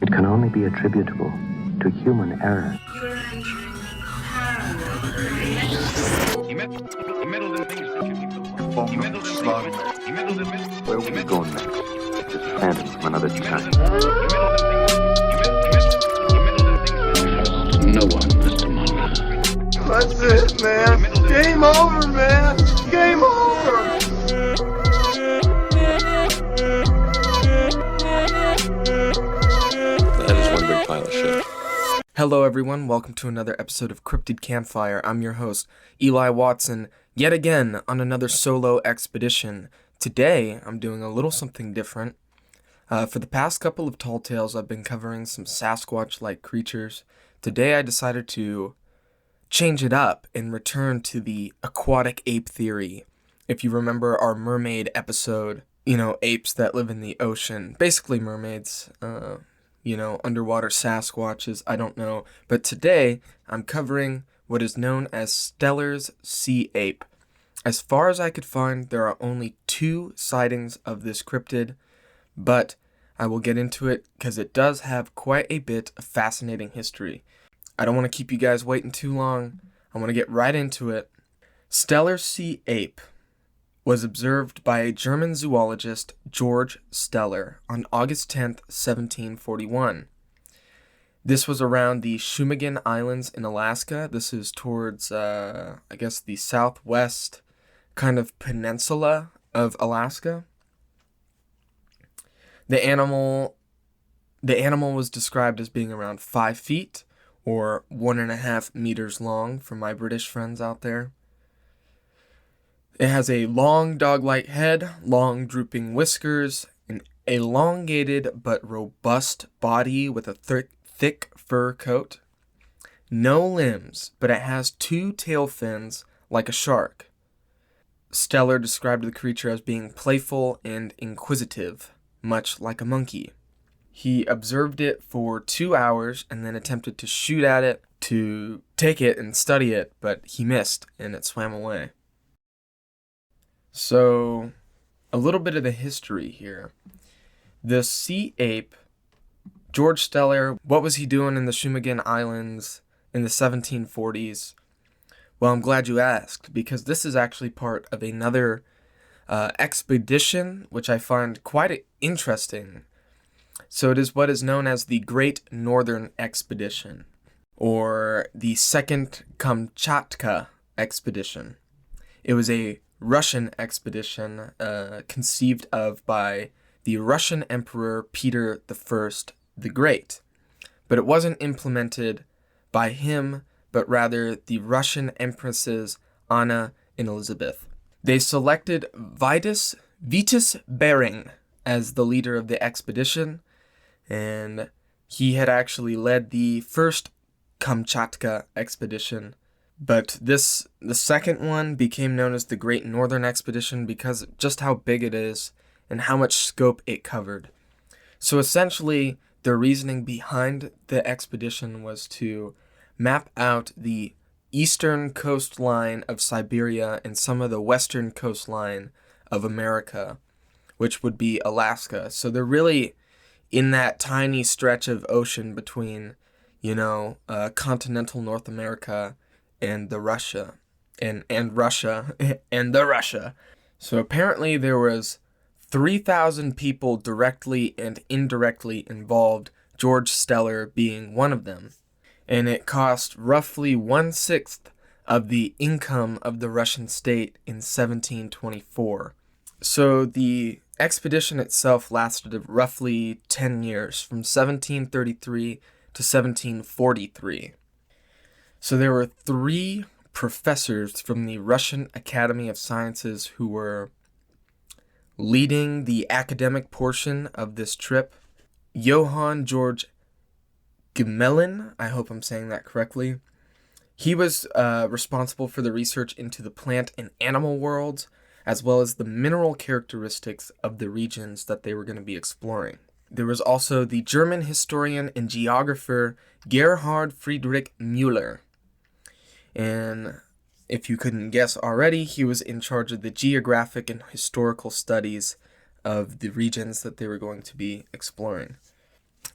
It can only be attributable to human error. You're entering paranormal. He meddled in things that you people. He meddled in Slug. things. He meddled in things. Where will we go next? Just phantom from another time. No one, Mr. Mulder. That's it, man. Game over, man. Game over. That is one big pile of shit. Hello everyone, welcome to another episode of Cryptid Campfire. I'm your host, Eli Watson, yet again on another solo expedition. Today, I'm doing a little something different. For the past couple of Tall Tales, I've been covering some Sasquatch-like creatures. Today, I decided to change it up and return to the aquatic ape theory. If you remember our mermaid episode, apes that live in the ocean, basically mermaids, underwater Sasquatches, I don't know. But today, I'm covering what is known as Steller's Sea Ape. As far as I could find, there are only 2 sightings of this cryptid, but I will get into it because it does have quite a bit of fascinating history. I don't want to keep you guys waiting too long. I want to get right into it. Steller's Sea Ape was observed by a German zoologist, George Steller, on August 10th, 1741. This was around the Shumagon Islands in Alaska. This is towards, the southwest kind of peninsula of Alaska. The animal was described as being around 5 feet, or 1.5 meters long for my British friends out there. It has a long dog-like head, long drooping whiskers, an elongated but robust body with a thick fur coat. No limbs, but it has 2 tail fins like a shark. Steller described the creature as being playful and inquisitive, much like a monkey. He observed it for 2 hours and then attempted to shoot at it to take it and study it, but he missed and it swam away. So, a little bit of the history here. The sea ape, George Steller, what was he doing in the Shumagon Islands in the 1740s? Well, I'm glad you asked, because this is actually part of another expedition, which I find quite interesting. So it is what is known as the Great Northern Expedition, or the Second Kamchatka Expedition. It was a Russian expedition conceived of by the Russian Emperor Peter I the Great. But it wasn't implemented by him, but rather the Russian empresses Anna and Elizabeth. They selected Vitus Bering as the leader of the expedition, and he had actually led the first Kamchatka expedition. But the second one became known as the Great Northern Expedition because of just how big it is and how much scope it covered. So essentially, the reasoning behind the expedition was to map out the eastern coastline of Siberia and some of the western coastline of America, which would be Alaska. So they're really in that tiny stretch of ocean between, continental North America and the Russia, and Russia, and the Russia. So apparently there was 3,000 people directly and indirectly involved, George Steller being one of them. And it cost roughly 1/6 of the income of the Russian state in 1724. So the expedition itself lasted roughly 10 years, from 1733 to 1743. So there were 3 professors from the Russian Academy of Sciences who were leading the academic portion of this trip. Johann Georg Gmelin, I hope I'm saying that correctly. He was responsible for the research into the plant and animal worlds, as well as the mineral characteristics of the regions that they were going to be exploring. There was also the German historian and geographer Gerhard Friedrich Müller. And if you couldn't guess already, he was in charge of the geographic and historical studies of the regions that they were going to be exploring.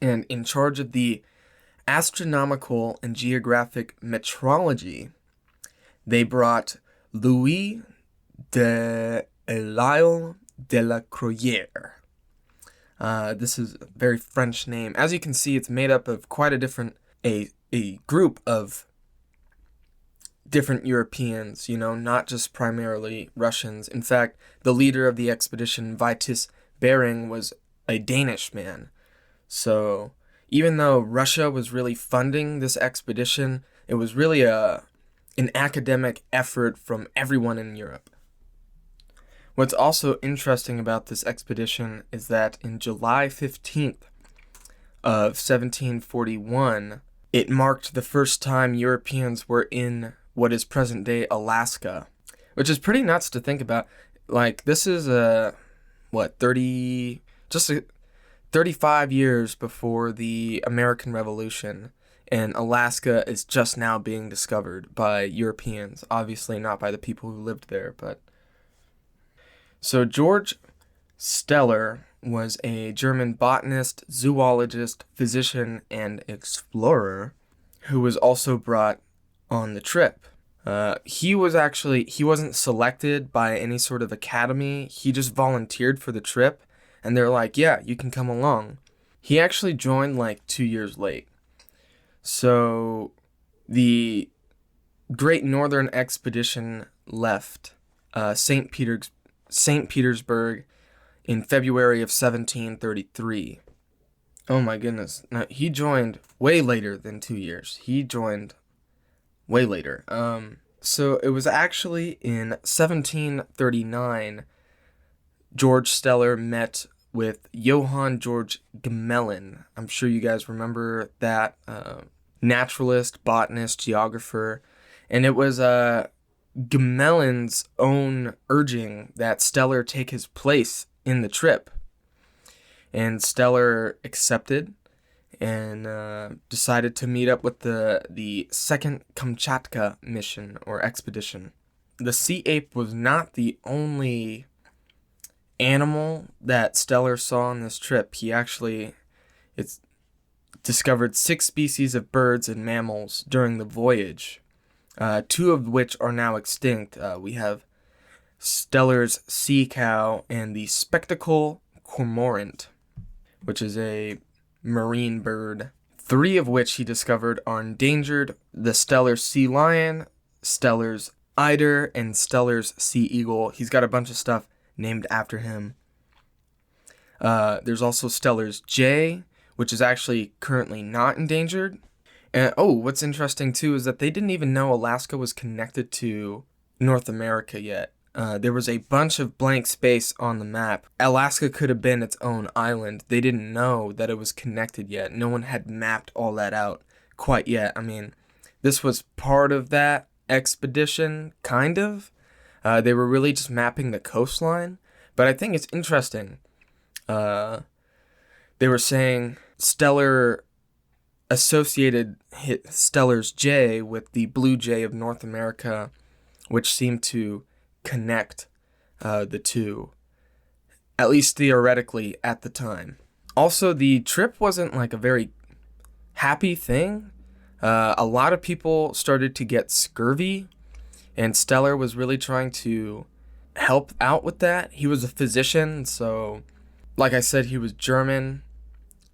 And in charge of the astronomical and geographic metrology, they brought Louis de L'Isle de la Croyère. This is a very French name. As you can see, it's made up of quite a group of different Europeans, not just primarily Russians. In fact, the leader of the expedition, Vitus Bering, was a Danish man. So even though Russia was really funding this expedition, it was really an academic effort from everyone in Europe. What's also interesting about this expedition is that in July 15th of 1741, it marked the first time Europeans were in what is present-day Alaska, which is pretty nuts to think about. Like, this is 35 years before the American Revolution, and Alaska is just now being discovered by Europeans. Obviously not by the people who lived there, but... So George Steller was a German botanist, zoologist, physician, and explorer who was also brought on the trip. He wasn't selected by any sort of academy. He just volunteered for the trip, and they're like, yeah, you can come along. He actually joined like 2 years late. So the Great Northern Expedition left St. Petersburg in February of 1733. Oh my goodness. Now, he joined way later than 2 years. He joined way later. So it was actually in 1739 George Steller met with Johann Georg Gmelin. I'm sure you guys remember that naturalist, botanist, geographer. And it was Gmelin's own urging that Steller take his place in the trip. And Steller accepted and decided to meet up with the second Kamchatka mission or expedition. The Sea Ape was not the only animal that Steller saw on this trip. He actually discovered 6 species of birds and mammals during the voyage, 2 of which are now extinct. We have Steller's sea cow and the spectacle cormorant, which is a marine bird, 3 of which he discovered are endangered: the Steller's sea lion, Steller's eider, and Steller's sea eagle. He's got a bunch of stuff named after him. There's also Steller's jay, which is actually currently not endangered. And what's interesting too is that they didn't even know Alaska was connected to North America yet. There was a bunch of blank space on the map. Alaska could have been its own island. They didn't know that it was connected yet. No one had mapped all that out quite yet. I mean, this was part of that expedition, kind of. They were really just mapping the coastline. But I think it's interesting. They were saying Steller associated Steller's jay with the blue jay of North America, which seemed to connect the two, at least theoretically at the time. Also, the trip wasn't like a very happy thing. A lot of people started to get scurvy, and Steller was really trying to help out with that. He was a physician, so like I said, he was German,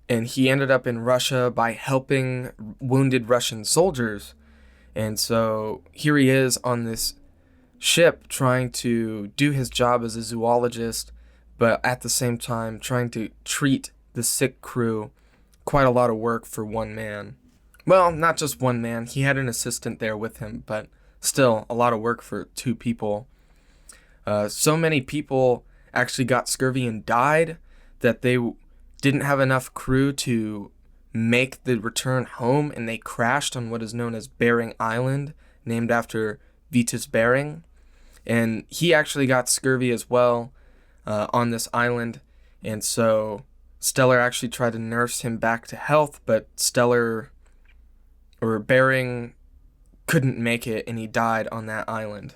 and he ended up in Russia by helping wounded Russian soldiers. And so here he is on this ship trying to do his job as a zoologist, but at the same time trying to treat the sick crew. Quite a lot of work for one man. Well, not just one man. He had an assistant there with him, but still a lot of work for 2 people. So many people actually got scurvy and died that they didn't have enough crew to make the return home, and they crashed on what is known as Bering Island, named after Vitus Bering. And he actually got scurvy as well on this island, and so Steller actually tried to nurse him back to health, but Bering couldn't make it, and he died on that island.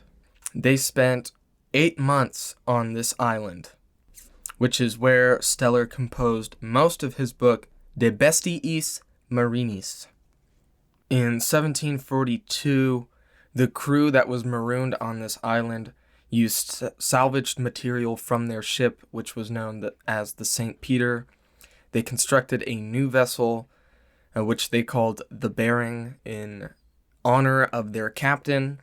They spent 8 months on this island, which is where Steller composed most of his book, de bestiis marinis. In 1742, the crew that was marooned on this island used salvaged material from their ship, which was known as the St. Peter. They constructed a new vessel, which they called the Bering, in honor of their captain,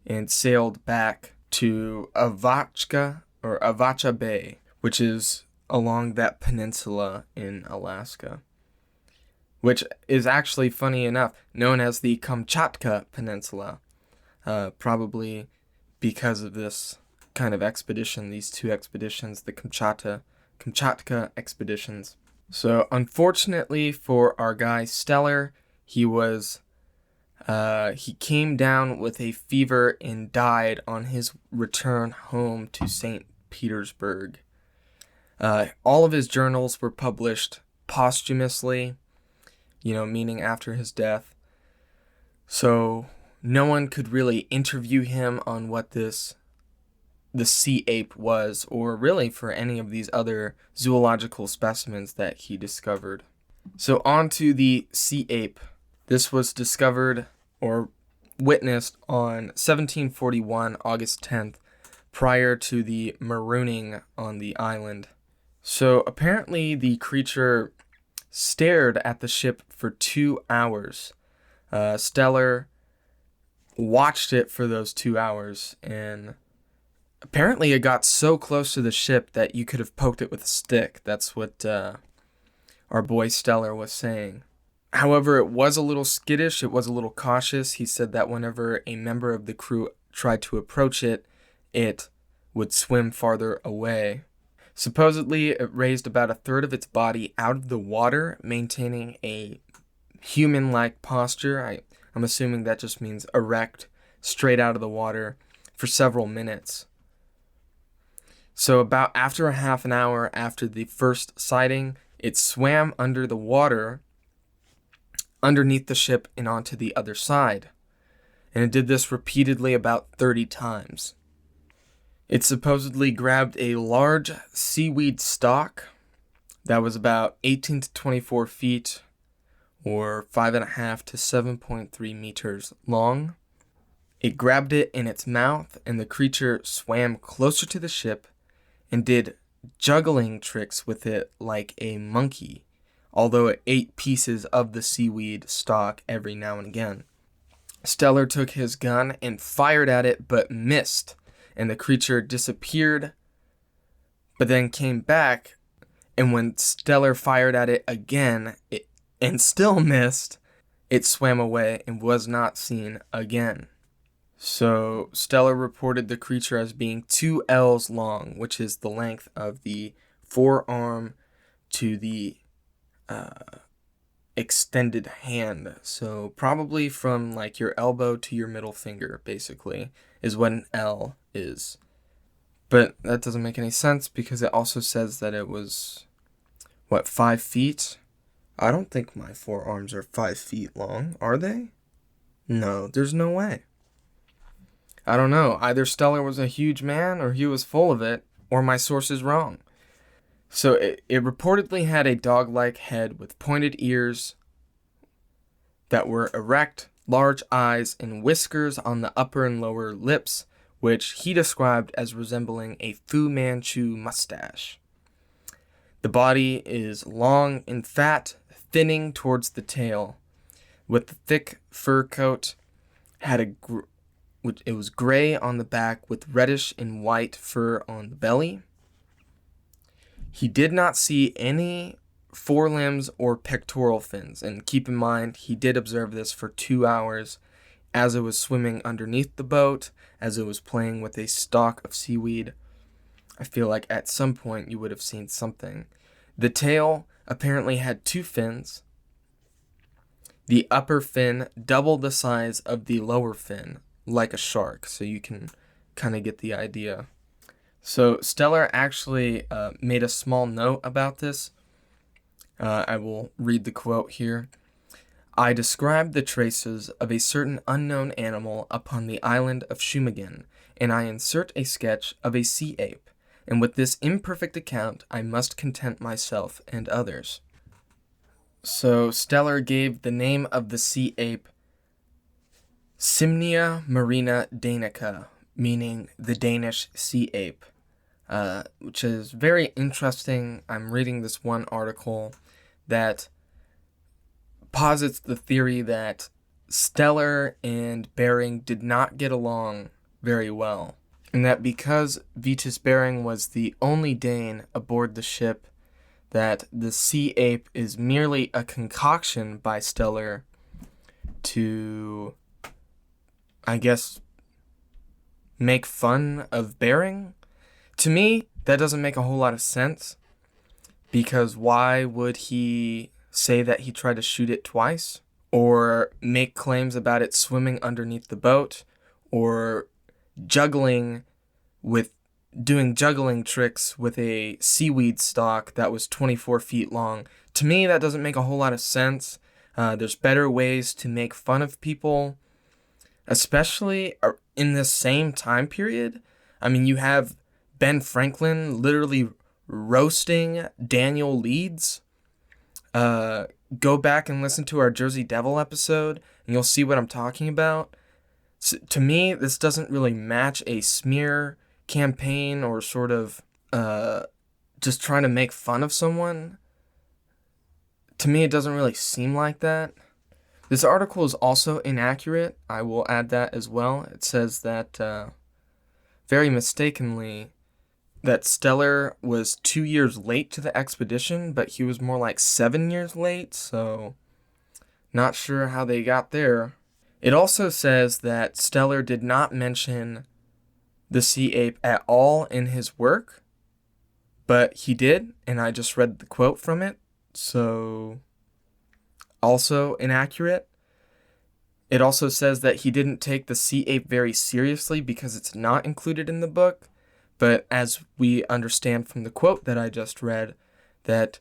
and sailed back to Avacha Bay, which is along that peninsula in Alaska, which is actually, funny enough, known as the Kamchatka Peninsula, probably because of this kind of expedition, these two expeditions, the Kamchatka expeditions. So, unfortunately for our guy Stellar, he came down with a fever and died on his return home to St. Petersburg. All of his journals were published posthumously, meaning after his death. So no one could really interview him on what the sea ape was, or really for any of these other zoological specimens that he discovered. So on to the sea ape. This was discovered or witnessed on 1741, August 10th, prior to the marooning on the island. So apparently the creature stared at the ship for 2 hours. Stellar watched it for those 2 hours, and apparently it got so close to the ship that you could have poked it with a stick. That's what our boy Stellar was saying. However, it was a little skittish, it was a little cautious. He said that whenever a member of the crew tried to approach it, it would swim farther away. Supposedly, it raised about a third of its body out of the water, maintaining a human-like posture. I'm assuming that just means erect, straight out of the water, for several minutes. So about after a half an hour after the first sighting, it swam under the water, underneath the ship and onto the other side. And it did this repeatedly about 30 times. It supposedly grabbed a large seaweed stalk that was about 18 to 24 feet, or 5.5 to 7.3 meters long. It grabbed it in its mouth, and the creature swam closer to the ship and did juggling tricks with it like a monkey, although it ate pieces of the seaweed stalk every now and again. Stellar took his gun and fired at it, but missed, and the creature disappeared, but then came back, and when Stellar fired at it again, and still missed, it swam away and was not seen again. So Stellar reported the creature as being 2 L's long, which is the length of the forearm to the extended hand. So probably from like your elbow to your middle finger, basically, is what an L is. But that doesn't make any sense because it also says that it was, 5 feet? I don't think my forearms are 5 feet long, are they? No, there's no way. I don't know. Either Stellar was a huge man or he was full of it, or my source is wrong. So it reportedly had a dog-like head with pointed ears that were erect, large eyes, and whiskers on the upper and lower lips, which he described as resembling a Fu Manchu mustache. The body is long and fat, thinning towards the tail, with the thick fur coat. It was gray on the back with reddish and white fur on the belly. He did not see any forelimbs or pectoral fins, and keep in mind, he did observe this for 2 hours as it was swimming underneath the boat, as it was playing with a stalk of seaweed. I feel like at some point you would have seen something. The tail apparently had 2 fins. The upper fin doubled the size of the lower fin, like a shark, so you can kind of get the idea. So Stellar actually made a small note about this. I will read the quote here. I described the traces of a certain unknown animal upon the island of Shumagen, and I insert a sketch of a sea ape, and with this imperfect account I must content myself and others. So Stellar gave the name of the sea ape Simnia marina danica, meaning the Danish sea ape, which is very interesting. I'm reading this one article that posits the theory that Stellar and Bering did not get along very well, and that because Vitus Bering was the only Dane aboard the ship, that the sea ape is merely a concoction by Stellar to, I guess, make fun of Bering. To me, that doesn't make a whole lot of sense, because why would he say that he tried to shoot it twice, or make claims about it swimming underneath the boat, or doing juggling tricks with a seaweed stalk that was 24 feet long? To me, that doesn't make a whole lot of sense. There's better ways to make fun of people, especially in this same time period. I mean, you have Ben Franklin literally roasting Daniel Leeds. Go back and listen to our Jersey Devil episode, and you'll see what I'm talking about. So, to me, this doesn't really match a smear campaign or sort of just trying to make fun of someone. To me, it doesn't really seem like that. This article is also inaccurate. I will add that as well. It says that, very mistakenly, that Stellar was 2 years late to the expedition, but he was more like 7 years late, so not sure how they got there. It also says that Stellar did not mention the sea ape at all in his work, but he did, and I just read the quote from it, so also inaccurate. It also says that he didn't take the sea ape very seriously because it's not included in the book, but as we understand from the quote that I just read, that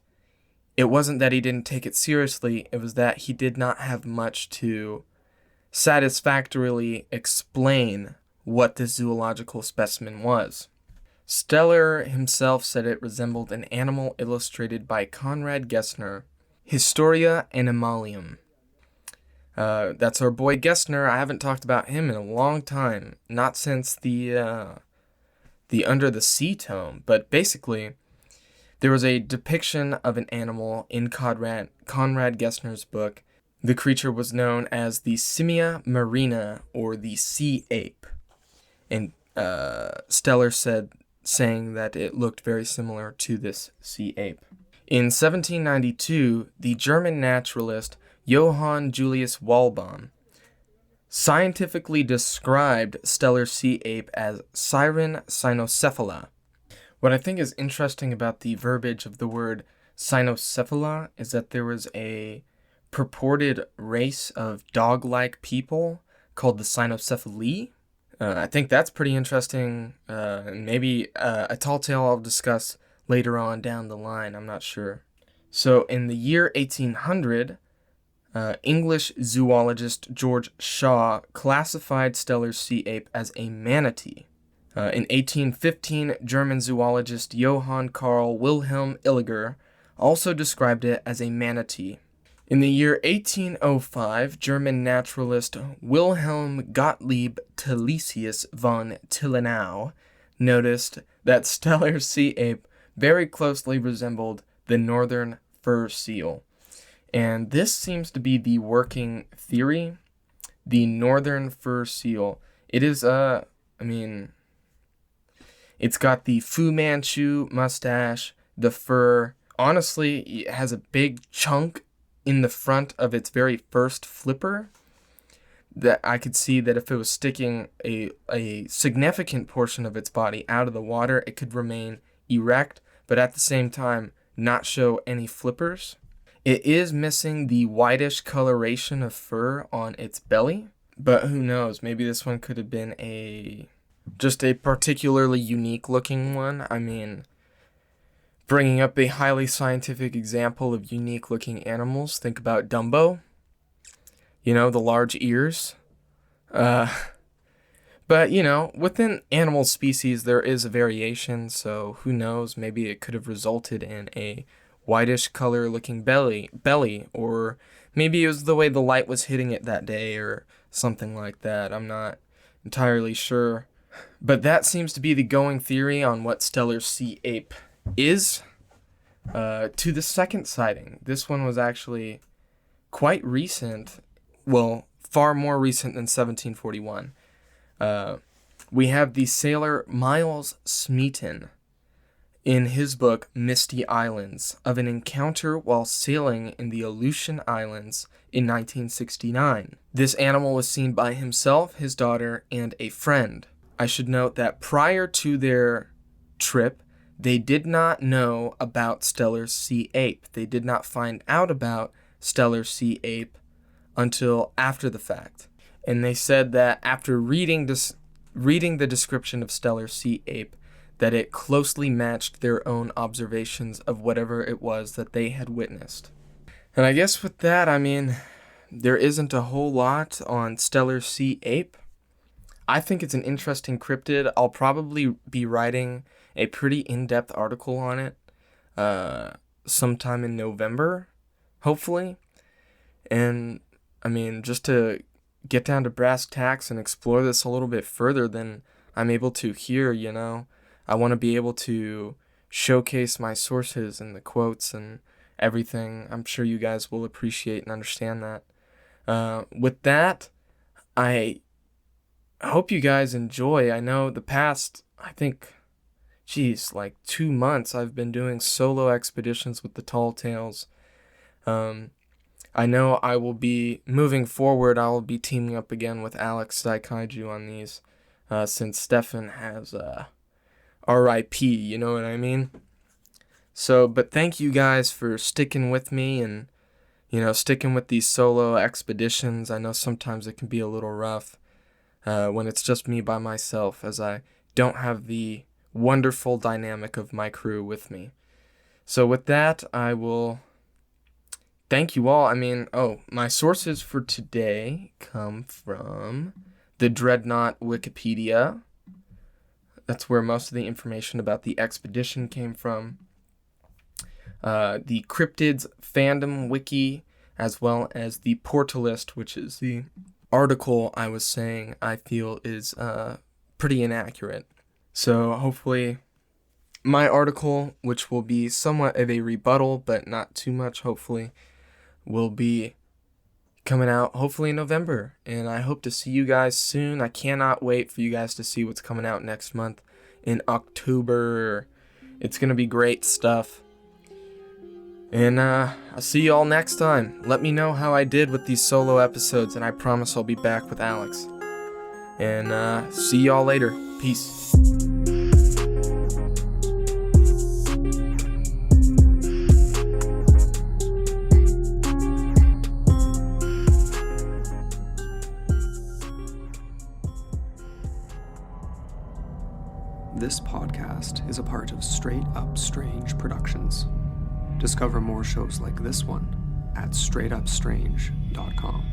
it wasn't that he didn't take it seriously, it was that he did not have much to satisfactorily explain what this zoological specimen was. Stellar himself said it resembled an animal illustrated by Conrad Gessner, Historia Animalium. That's our boy Gessner. I haven't talked about him in a long time, not since the Under the Sea tome, but basically, there was a depiction of an animal in Conrad Gessner's book. The creature was known as the Simia marina, or the sea ape, and Stellar saying that it looked very similar to this sea ape. In 1792, the German naturalist Johann Julius Walbaum scientifically described Stellar sea ape as Siren cynocephala. What I think is interesting about the verbiage of the word cynocephala is that there was a purported race of dog-like people called the cynocephali. I think that's pretty interesting, and maybe a tall tale I'll discuss later on down the line, I'm not sure. So in the year 1800, English zoologist George Shaw classified Stellar sea ape as a manatee. In 1815, German zoologist Johann Carl Wilhelm Illiger also described it as a manatee. In the year 1805, German naturalist Wilhelm Gottlieb Tilesius von Tillenau noticed that Stellar sea ape very closely resembled the northern fur seal. And this seems to be the working theory. The northern fur seal. It is, it's got the Fu Manchu mustache, the fur. Honestly, it has a big chunk in the front of its very first flipper that I could see that if it was sticking a significant portion of its body out of the water, it could remain erect, but at the same time not show any flippers. It is missing the whitish coloration of fur on its belly, but who knows, maybe this one could have been just a particularly unique looking one. I mean, bringing up a highly scientific example of unique looking animals, think about Dumbo. You know, the large ears. But, you know, within animal species there is a variation, so who knows, maybe it could have resulted in a whitish color looking belly, or maybe it was the way the light was hitting it that day or something like that. I'm not entirely sure. But that seems to be the going theory on what stellar Sea Ape is. To the second sighting. This one was actually quite recent. Well, far more recent than 1741. We have the sailor Miles Smeaton in his book Misty Islands of an encounter while sailing in the Aleutian Islands in 1969. This animal was seen by himself, his daughter, and a friend. I should note that prior to their trip, they did not know about stellar Sea Ape. They did not find out about stellar Sea Ape until after the fact. And they said that after reading the description of stellar Sea Ape, that it closely matched their own observations of whatever it was that they had witnessed. And I guess with that, I mean, there isn't a whole lot on stellar Sea Ape. I think it's an interesting cryptid. I'll probably be writing a pretty in-depth article on it sometime in November, hopefully. And, I mean, just to get down to brass tacks and explore this a little bit further than I'm able to here, you know. I want to be able to showcase my sources and the quotes and everything. I'm sure you guys will appreciate and understand that. With that, I hope you guys enjoy. I know the past, like 2 months, I've been doing solo expeditions with the Tall Tales. I know I will be, moving forward, I will be teaming up again with Alex Daikaiju on these, since Stefan has, RIP, you know what I mean? So, but thank you guys for sticking with me and, you know, sticking with these solo expeditions. I know sometimes it can be a little rough when it's just me by myself, as I don't have the wonderful dynamic of my crew with me. So with that, I will thank you all. I mean, my sources for today come from the Dreadnought Wikipedia. That's where most of the information about the expedition came from. The Cryptids fandom wiki, as well as the Portalist, which is the article I was saying I feel is pretty inaccurate. So hopefully my article, which will be somewhat of a rebuttal, but not too much, hopefully, will be coming out hopefully in November. And I hope to see you guys soon. I cannot wait for you guys to see what's coming out next month in October. It's going to be great stuff. And I'll see you all next time. Let me know how I did with these solo episodes, and I promise I'll be back with Alex. And see y'all later. Peace. This podcast is a part of Straight Up Strange Productions. Discover more shows like this one at straightupstrange.com.